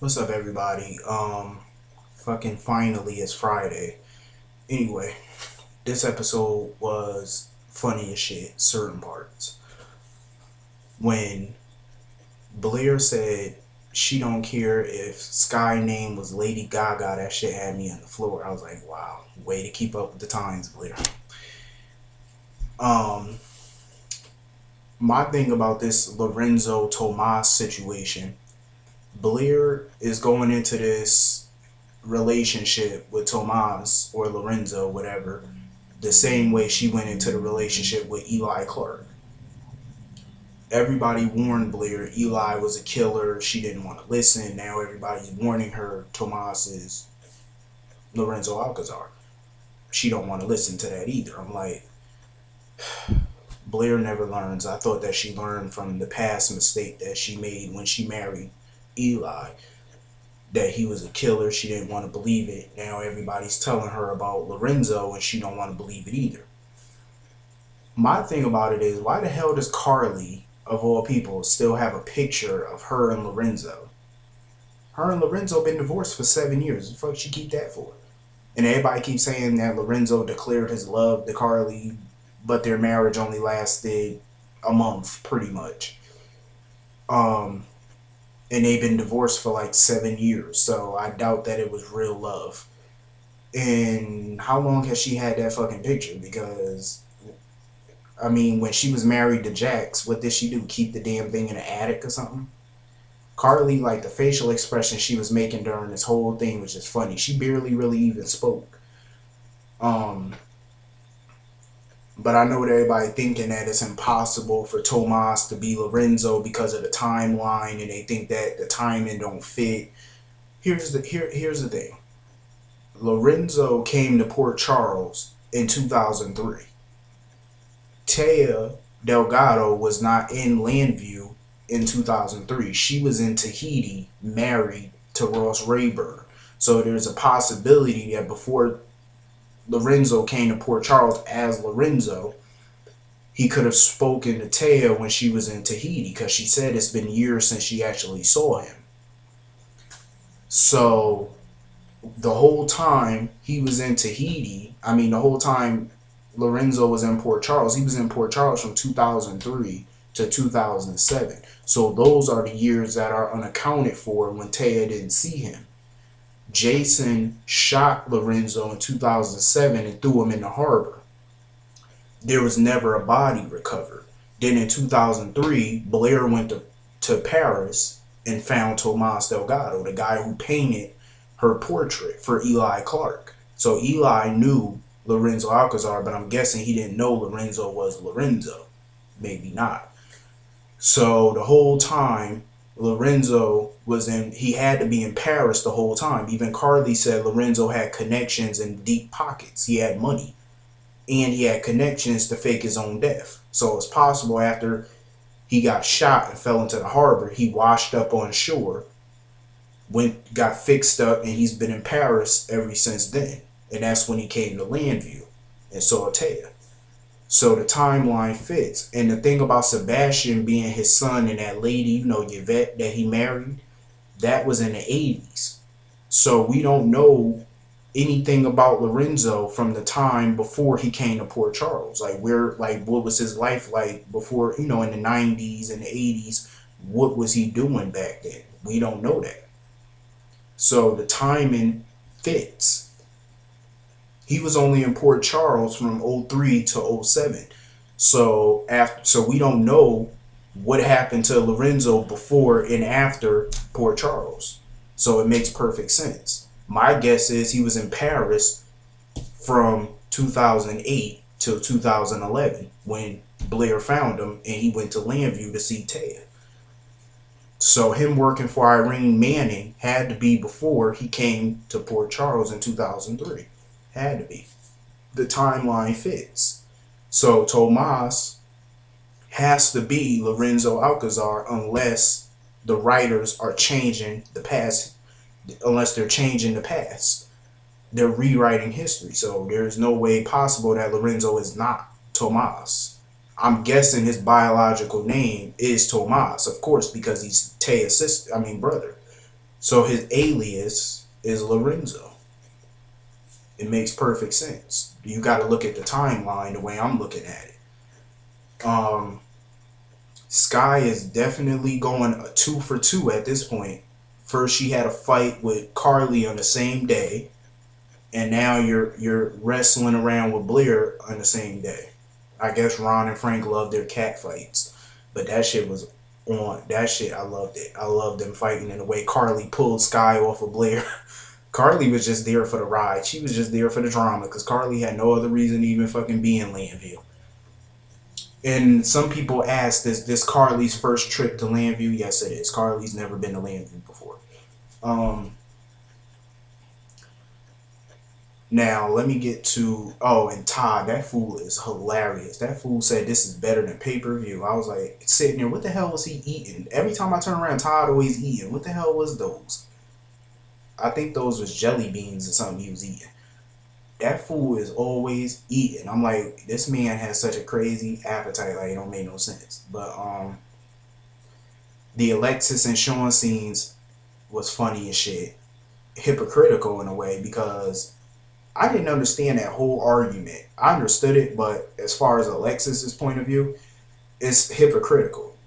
What's up, everybody? Fucking finally, it's Friday. Anyway, this episode was funny as shit, certain parts. When Blair said she don't care if Skye name was Lady Gaga, that shit had me on the floor. I was like, wow, way to keep up with the times, Blair. Um, my thing about this Lorenzo Tomas situation, Blair is going into this relationship with Tomas or Lorenzo, whatever, the same way she went into the relationship with Eli Clark. Everybody warned Blair Eli was a killer. She didn't want to listen. Now everybody's warning her Tomas is Lorenzo Alcazar. She don't want to listen to that either. I'm like, Blair never learns. I thought that she learned from the past mistake that she made when she married Eli, that he was a killer. She didn't want to believe it. Now everybody's telling her about Lorenzo and she don't want to believe it either. My thing about it is, why the hell does Carly, of all people, still have a picture of her and Lorenzo? Her and Lorenzo been divorced for 7 years. What the fuck she keep that for? And everybody keeps saying that Lorenzo declared his love to Carly, but their marriage only lasted a month, pretty much. And they've been divorced for like 7 years, so I doubt that it was real love. And how long has she had that fucking picture? Because I mean, when she was married to Jax, what did she do? Keep the damn thing in the attic or something? Carly, like, the facial expression she was making during this whole thing was just funny. She barely really even spoke. Um, but I know what everybody thinking that it's impossible for Tomas to be Lorenzo because of the timeline, and they think that the timing don't fit. Here's the thing. Lorenzo came to Port Charles in 2003. Taya Delgado was not in Landview in 2003. She was in Tahiti, married to Ross Rayburn. So there's a possibility that before Lorenzo came to Port Charles as Lorenzo, he could have spoken to Taya when she was in Tahiti, because she said it's been years since she actually saw him. So the whole time he was in Tahiti, the whole time Lorenzo was in Port Charles, he was in Port Charles from 2003 to 2007. So those are the years that are unaccounted for when Taya didn't see him. Jason shot Lorenzo in 2007 and threw him in the harbor. There was never a body recovered. Then in 2003, Blair went to Paris and found Tomas Delgado, the guy who painted her portrait for Eli Clark. So Eli knew Lorenzo Alcazar, but I'm guessing he didn't know Lorenzo was Lorenzo. Maybe not. So the whole time, Lorenzo he had to be in Paris the whole time. Even Carly said Lorenzo had connections in deep pockets. He had money. And he had connections to fake his own death. So it's possible after he got shot and fell into the harbor, he washed up on shore, got fixed up, and he's been in Paris ever since then. And that's when he came to Landview and saw Taya. So the timeline fits. And the thing about Sebastian being his son and that lady, Yvette, that he married, that was in the 80s. So we don't know anything about Lorenzo from the time before he came to Port Charles. What was his life like before, in the 90s and the 80s? What was he doing back then? We don't know that. So the timing fits. He was only in Port Charles from 03 to 07. So we don't know what happened to Lorenzo before and after Port Charles. So it makes perfect sense. My guess is he was in Paris from 2008 till 2011 when Blair found him and he went to Landview to see Taya. So him working for Irene Manning had to be before he came to Port Charles in 2003. Had to be. The timeline fits. So Tomas has to be Lorenzo Alcazar unless the writers are changing the past. Unless they're changing the past. They're rewriting history. So there's no way possible that Lorenzo is not Tomas. I'm guessing his biological name is Tomas, of course, because he's Taya's brother. So his alias is Lorenzo. It makes perfect sense. You got to look at the timeline the way I'm looking at it. Skye is definitely going a 2 for 2 at this point. First, she had a fight with Carly on the same day, and now you're wrestling around with Blair on the same day. I guess Ron and Frank loved their cat fights, but that shit was on. That shit, I loved it. I loved them fighting in the way Carly pulled Skye off of Blair. Carly was just there for the ride. She was just there for the drama because Carly had no other reason to even fucking be in Landview. And some people ask, is this Carly's first trip to Landview? Yes, it is. Carly's never been to Landview before. Now, let me get to... Oh, and Todd, that fool is hilarious. That fool said this is better than pay-per-view. I was like, sitting there, what the hell was he eating? Every time I turn around, Todd always eating. What the hell was those? I think those was jelly beans or something he was eating. That fool is always eating. I'm like, this man has such a crazy appetite. Like, it don't make no sense. But the Alexis and Shawn scenes was funny as shit. Hypocritical in a way, because I didn't understand that whole argument. I understood it, but as far as Alexis's point of view, it's hypocritical.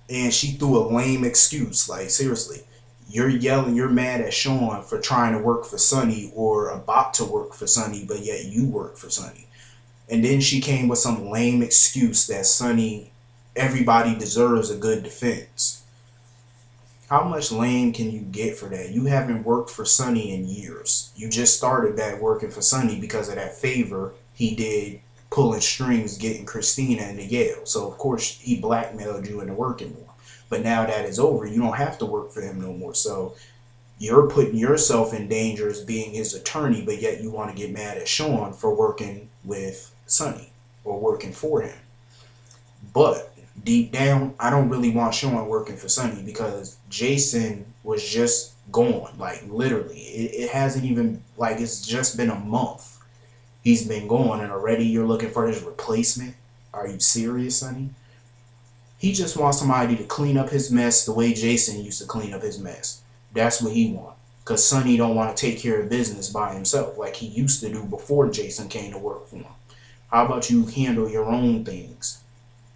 And she threw a lame excuse. Like, seriously. You're yelling, you're mad at Shawn for trying to work for Sonny or about to work for Sonny, but yet you work for Sonny. And then she came with some lame excuse that Sonny, everybody deserves a good defense. How much lame can you get for that? You haven't worked for Sonny in years. You just started back working for Sonny because of that favor he did pulling strings, getting Christina into Yale. So, of course, he blackmailed you into working more. But now that is over, you don't have to work for him no more. So you're putting yourself in danger as being his attorney, but yet you want to get mad at Shawn for working with Sonny or working for him. But deep down, I don't really want Shawn working for Sonny because Jason was just gone. Like, literally. It hasn't even, like, it's just been a month. He's been gone, and already you're looking for his replacement? Are you serious, Sonny? He just wants somebody to clean up his mess the way Jason used to clean up his mess. That's what he wants. Because Sonny don't want to take care of business by himself like he used to do before Jason came to work for him. How about you handle your own things?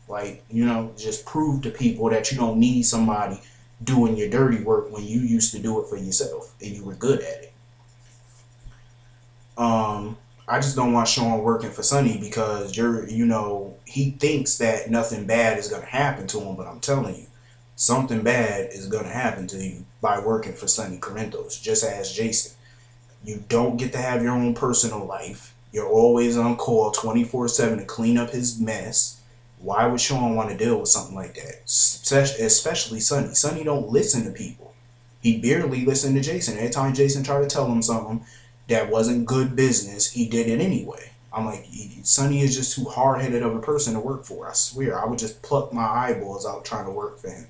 Like, you know, just prove to people that you don't need somebody doing your dirty work when you used to do it for yourself and you were good at it. I just don't want Shawn working for Sonny because he thinks that nothing bad is going to happen to him, but I'm telling you, something bad is going to happen to you by working for Sonny Corinthos, just as Jason. You don't get to have your own personal life. You're always on call 24/7 to clean up his mess. Why would Shawn want to deal with something like that? Especially Sonny. Sonny don't listen to people. He barely listened to Jason. Every time Jason tried to tell him something that wasn't good business, he did it anyway. I'm like, Sonny is just too hard-headed of a person to work for. I swear, I would just pluck my eyeballs out trying to work for him.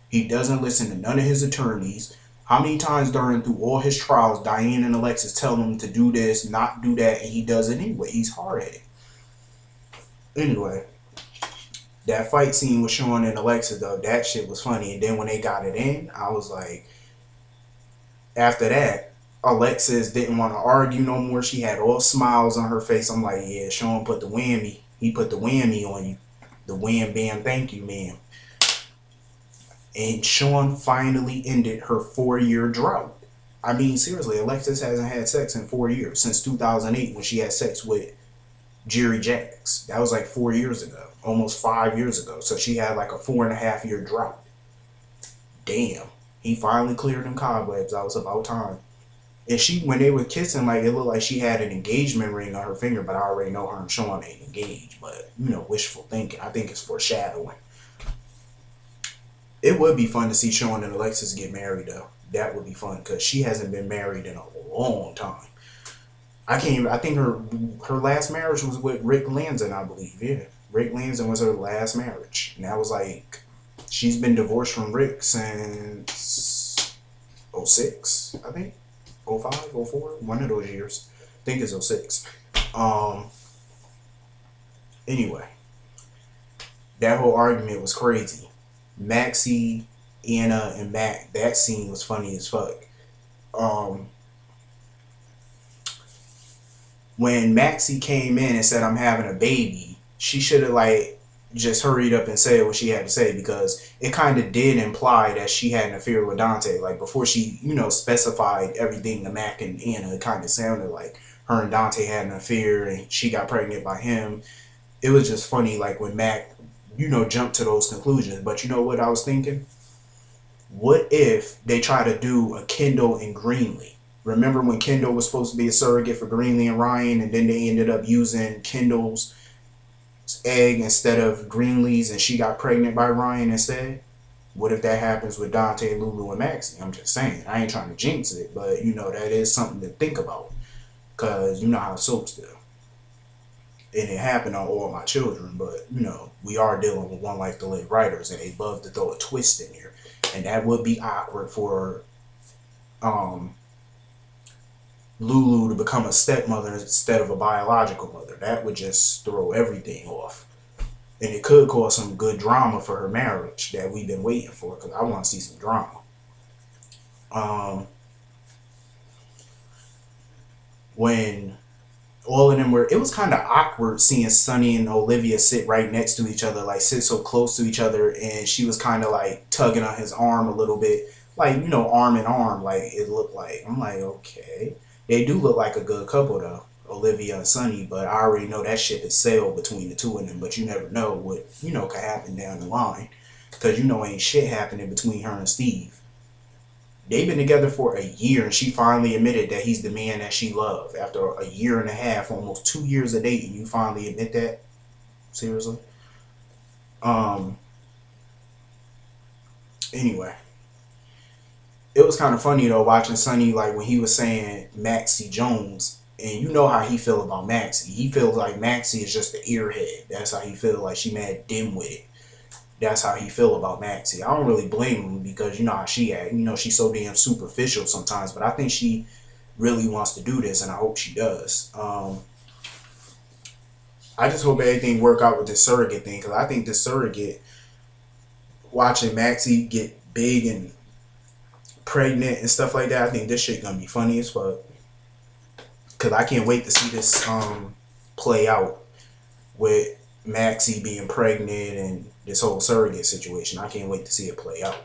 He doesn't listen to none of his attorneys. How many times through all his trials, Diane and Alexis tell him to do this, not do that, and he does it anyway. He's hard-headed. Anyway, that fight scene with Shawn and Alexis, though, that shit was funny. And then when they got it in, I was like, after that, Alexis didn't want to argue no more. She had all smiles on her face. I'm like, yeah, Shawn put the whammy. He put the whammy on you. The wham, bam, thank you, ma'am. And Shawn finally ended her 4-year drought. I mean, seriously, Alexis hasn't had sex in 4 years. Since 2008 when she had sex with Jerry Jacks. That was like 4 years ago. Almost 5 years ago. So she had like a 4.5-year drought. Damn. He finally cleared them cobwebs. That was about time. And when they were kissing, like, it looked like she had an engagement ring on her finger, but I already know her and Shawn ain't engaged. But, wishful thinking. I think it's foreshadowing. It would be fun to see Shawn and Alexis get married, though. That would be fun, because she hasn't been married in a long time. I think her last marriage was with Rick Lanzan, I believe. Yeah. Rick Lanzan was her last marriage. And that was like, she's been divorced from Rick since 06, I think. 05, 04, one of those years. I think it's 06. Anyway, that whole argument was crazy. Maxie Anna and Mac, that scene was funny as fuck. Um, when Maxie came in and said, "I'm having a baby," she should have like just hurried up and said what she had to say, because it kind of did imply that she had an affair with Dante. Like before she, specified everything to Mac and Anna, it kind of sounded like her and Dante had an affair and she got pregnant by him. It was just funny, like when Mac, jumped to those conclusions. But you know what I was thinking? What if they try to do a Kendall and Greenlee? Remember when Kendall was supposed to be a surrogate for Greenlee and Ryan, and then they ended up using Kendall's egg instead of Greenlee's, and she got pregnant by Ryan instead? What if that happens with Dante, Lulu, and Maxie? I'm just saying. I ain't trying to jinx it, but that is something to think about, because you know how soaps do. And it happened on All My Children, but we are dealing with One Life to Live writers, and they love to throw a twist in there, and that would be awkward for Lulu to become a stepmother instead of a biological mother. That would just throw everything off, and it could cause some good drama for her marriage that we've been waiting for, because I want to see some drama. When all of them were, it was kind of awkward seeing Sonny and Olivia sit right next to each other, like sit so close to each other, and she was kind of like tugging on his arm a little bit, like arm in arm, like it looked like. I'm like, okay, they do look like a good couple though, Olivia and Sonny, but I already know that ship has sailed between the two of them. But you never know what could happen down the line, because ain't shit happening between her and Steve. They've been together for a year, and she finally admitted that he's the man that she loved. After a year and a half, almost 2 years of dating, you finally admit that? Seriously? Anyway. It was kind of funny, though, watching Sonny, like, when he was saying Maxie Jones, and you know how he feel about Maxie. He feels like Maxie is just the earhead. That's how he feel, like she mad dim-witted. That's how he feel about Maxie. I don't really blame him, because you know how she act. She's so damn superficial sometimes, but I think she really wants to do this, and I hope she does. I just hope everything work out with this surrogate thing, because I think this surrogate, watching Maxie get big and pregnant and stuff like that, I think this shit gonna be funny as fuck. Because I can't wait to see this play out with Maxie being pregnant and this whole surrogate situation. I can't wait to see it play out.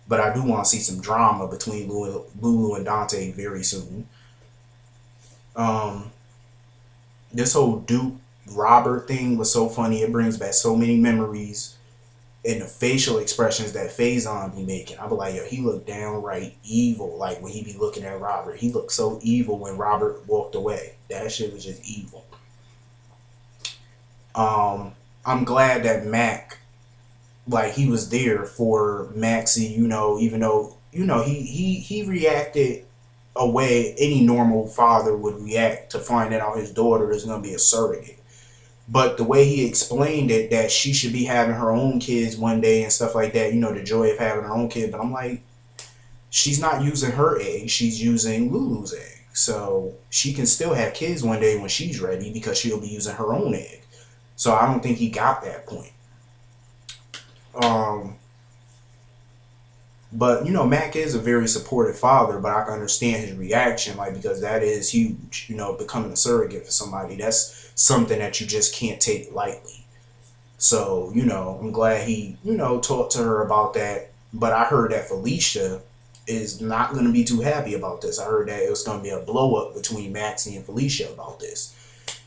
But I do want to see some drama between Lulu and Dante very soon. This whole Duke Robert thing was so funny. It brings back so many memories, and the facial expressions that Faison be making. I be like, yo, he looked downright evil. Like when he be looking at Robert, he looked so evil when Robert walked away. That shit was just evil. I'm glad that Mac, like, he was there for Maxie, even though, he reacted a way any normal father would react to finding out his daughter is going to be a surrogate. But the way he explained it, that she should be having her own kids one day and stuff like that, the joy of having her own kid. But I'm like, she's not using her egg, she's using Lulu's egg. So she can still have kids one day when she's ready, because she'll be using her own egg. So I don't think he got that point. But Mac is a very supportive father, but I can understand his reaction, like, because that is huge. Becoming a surrogate for somebody, that's something that you just can't take lightly. So I'm glad he talked to her about that. But I heard that Felicia is not going to be too happy about this. I heard that it was going to be a blow up between Maxie and Felicia about this.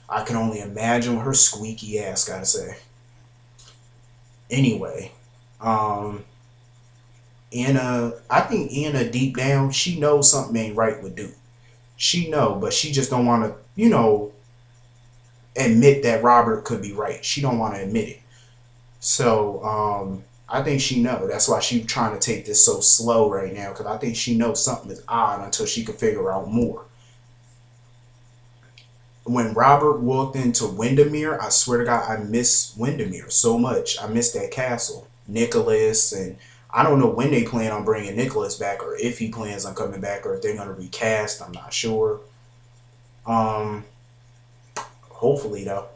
I can only imagine what her squeaky ass gotta say. Anyway, Anna, I think Anna deep down, she knows something ain't right with Duke. She know, but she just don't want to, admit that Robert could be right. She don't want to admit it. So, I think she know. That's why she's trying to take this so slow right now, because I think she knows something is odd until she can figure out more. When Robert walked into Windermere, I swear to God, I miss Windermere so much. I miss that castle. Nicholas, and I don't know when they plan on bringing Nicholas back, or if he plans on coming back, or if they're going to recast. I'm not sure. Hopefully, though.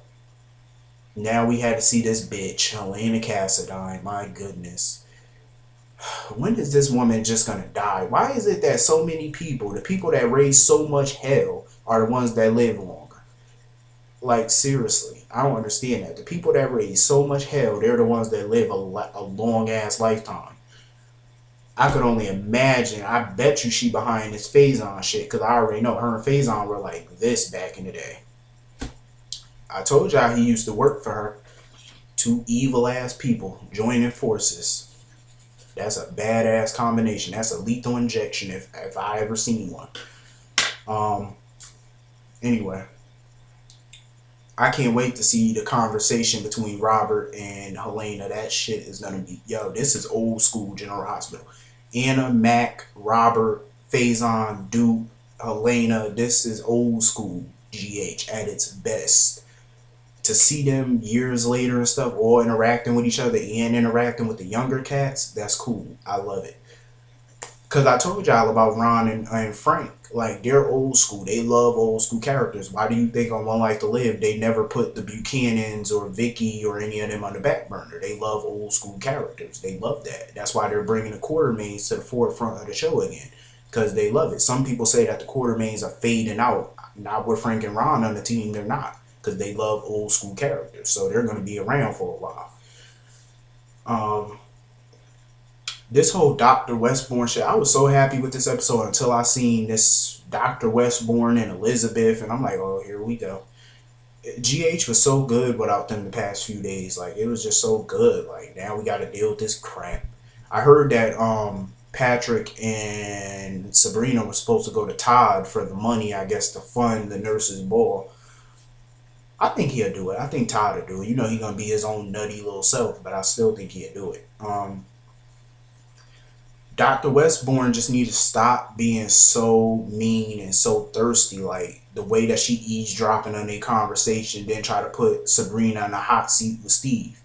Now we had to see this bitch, Helena Cassadine. My goodness. when is this woman just gonna die? Why is it that so many people, the people that raise so much hell, are the ones that live longer? Like, seriously, I don't understand that. The people that raise so much hell, they're the ones that live a long ass lifetime. I could only imagine. I bet you she behind this faison shit, because I already know her and faison were like this back in the day. I told y'all he used to work for her. Two evil ass people joining forces. That's a badass combination. That's a lethal injection if I ever seen one. Anyway, I can't wait to see the conversation between Robert and Helena. That shit is gonna be, yo, this is old school General Hospital. Anna, Mac, Robert, Faison, Duke, Helena. This is old school GH at its best. To see them years later and stuff, all interacting with each other and interacting with the younger cats, that's cool. I love it. Because I told y'all about Ron and Frank. Like, they're old school. They love old school characters. Why do you think on One Life to Live, they never put the Buchanans or Vicky or any of them on the back burner? They love old school characters. They love that. That's why they're bringing the quartermaines to the forefront of the show again. Because they love it. Some people say that the quartermaines are fading out. Not with Frank and Ron on the team, they're not. Because they love old school characters. So they're going to be around for a while. This whole Dr. Westborn shit, I was so happy with this episode until I seen this Dr. Westborn and Elizabeth, and I'm like, oh, here we go. GH was so good without them the past few days. Like, it was just so good. Like, now we got to deal with this crap. I heard that Patrick and Sabrina were supposed to go to Todd for the money, I guess, to fund the nurse's ball. I think he'll do it. I think Todd will do it. You know, he's going to be his own nutty little self, but I still think he'll do it. Dr. Westborn just need to stop being so mean and so thirsty. Like, the way that she eavesdropping on their conversation, then try to put Sabrina in a hot seat with Steve.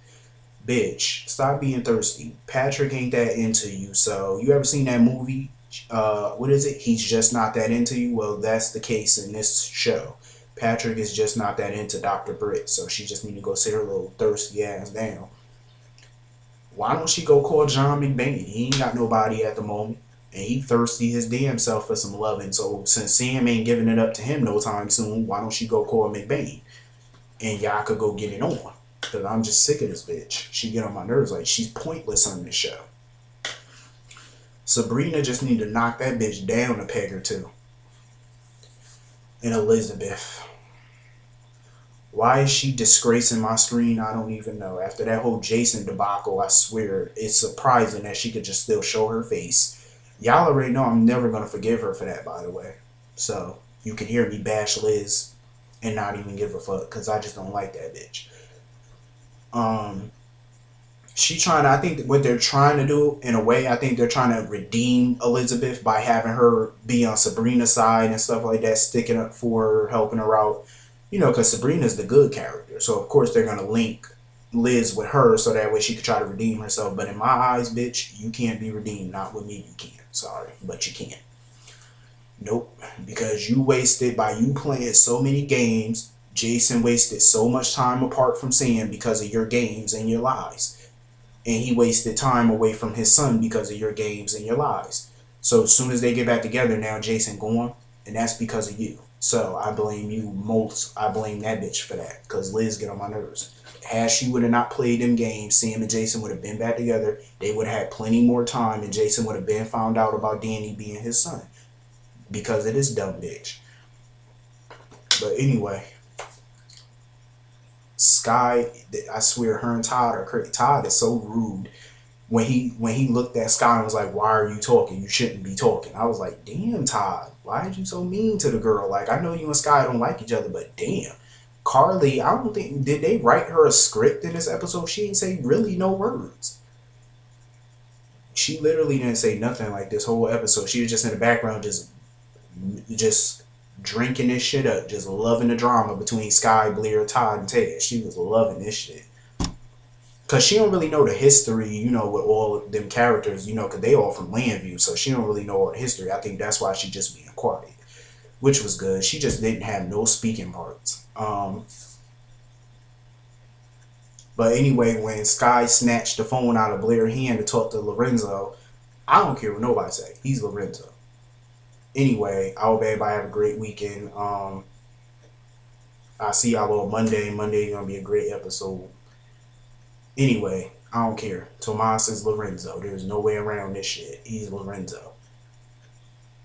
Bitch, stop being thirsty. Patrick ain't that into you. So, you ever seen that movie? What is it? He's Just Not That Into You? Well, that's the case in this show. Patrick is just not that into Dr. Britt. So, she just need to go sit her little thirsty ass down. Why don't she go call John McBain? He ain't got nobody at the moment. And he thirsty his damn self for some loving. So since Sam ain't giving it up to him no time soon, why don't she go call McBain? And y'all could go get it on. Because I'm just sick of this bitch. She get on my nerves. Like, she's pointless on this show. Sabrina just need to knock that bitch down a peg or two. And Elizabeth. Why is she disgracing my screen? I don't even know. After that whole Jason debacle, I swear, it's surprising that she could just still show her face. Y'all already know I'm never going to forgive her for that, by the way. So, you can hear me bash Liz and not even give a fuck, because I just don't like that bitch. I think what they're trying to do, in a way, I think they're trying to redeem Elizabeth by having her be on Sabrina's side and stuff like that, sticking up for her, helping her out. You know, because Sabrina's the good character. So, of course, they're going to link Liz with her so that way she could try to redeem herself. But in my eyes, bitch, you can't be redeemed. Not with me, you can't. Sorry, but you can't. Nope. Because you wasted, by you playing so many games, Jason wasted so much time apart from Sam because of your games and your lies. And he wasted time away from his son because of your games and your lies. So, as soon as they get back together, now Jason gone. And that's because of you. So I blame you most. I blame that bitch for that. Because Liz get on my nerves. Had she would have not played them games, Sam and Jason would have been back together. They would have had plenty more time. And Jason would have been found out about Danny being his son. Because of this dumb bitch. But anyway. Skye, I swear her and Todd are crazy. Todd is so rude. When he looked at Skye and was like, why are you talking? You shouldn't be talking. I was like, damn, Todd. Why are you so mean to the girl? Like, I know you and Skye don't like each other, but damn. Carly, I don't think, did they write her a script in this episode? She didn't say really no words. She literally didn't say nothing like this whole episode. She was just in the background just drinking this shit up. Just loving the drama between Skye, Blair, Todd, and Ted. She was loving this shit. Because she don't really know the history, you know, with all of them characters, you know, because they all from Landview, so she don't really know all the history. I think that's why she just being quiet, which was good. She just didn't have no speaking parts. But anyway, when Skye snatched the phone out of Blair's hand to talk to Lorenzo, I don't care what nobody say. He's Lorenzo. Anyway, I hope everybody have a great weekend. I see y'all on Monday. Monday gonna be a great episode. Anyway, I don't care. Tomas is Lorenzo. There's no way around this shit. He's Lorenzo.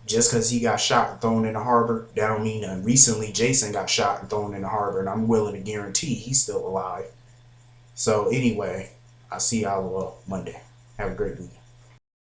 Just because he got shot and thrown in the harbor, that don't mean nothing. Recently, Jason got shot and thrown in the harbor, and I'm willing to guarantee he's still alive. So anyway, I'll see y'all Monday. Have a great weekend.